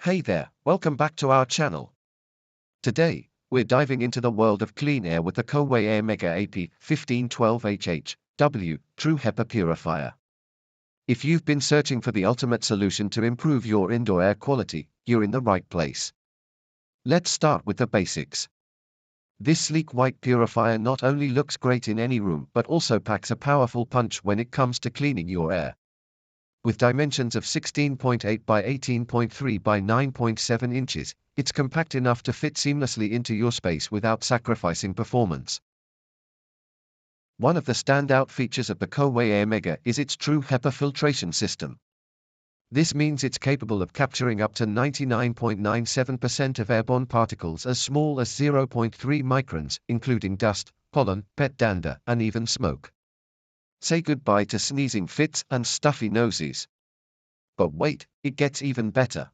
Hey there, welcome back to our channel. Today, we're diving into the world of clean air with the Coway Airmega AP-1512HH True HEPA Purifier. If you've been searching for the ultimate solution to improve your indoor air quality, you're in the right place. Let's start with the basics. This sleek white purifier not only looks great in any room but also packs a powerful punch when it comes to cleaning your air. With dimensions of 16.8 by 18.3 by 9.7 inches, it's compact enough to fit seamlessly into your space without sacrificing performance. One of the standout features of the Coway Airmega is its true HEPA filtration system. This means it's capable of capturing up to 99.97% of airborne particles as small as 0.3 microns, including dust, pollen, pet dander, and even smoke. Say goodbye to sneezing fits and stuffy noses. But wait, it gets even better.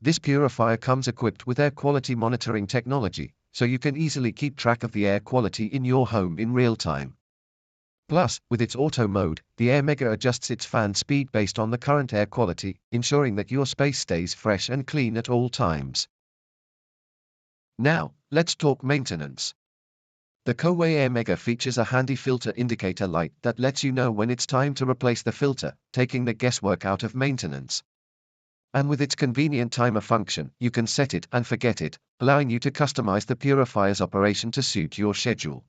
This purifier comes equipped with air quality monitoring technology, so you can easily keep track of the air quality in your home in real time. Plus, with its auto mode, the Airmega adjusts its fan speed based on the current air quality, ensuring that your space stays fresh and clean at all times. Now, let's talk maintenance. The Coway Airmega features a handy filter indicator light that lets you know when it's time to replace the filter, taking the guesswork out of maintenance. And with its convenient timer function, you can set it and forget it, allowing you to customize the purifier's operation to suit your schedule.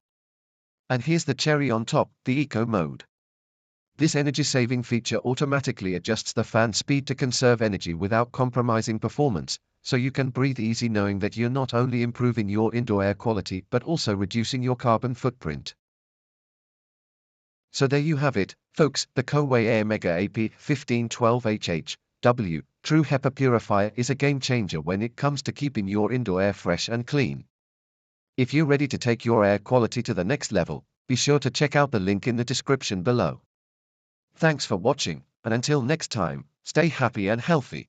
And here's the cherry on top, the Eco mode. This energy-saving feature automatically adjusts the fan speed to conserve energy without compromising performance, so you can breathe easy knowing that you're not only improving your indoor air quality but also reducing your carbon footprint. So there you have it, folks, the Coway Airmega AP-1512HH True HEPA Purifier is a game changer when it comes to keeping your indoor air fresh and clean. If you're ready to take your air quality to the next level, be sure to check out the link in the description below. Thanks for watching, and until next time, stay happy and healthy.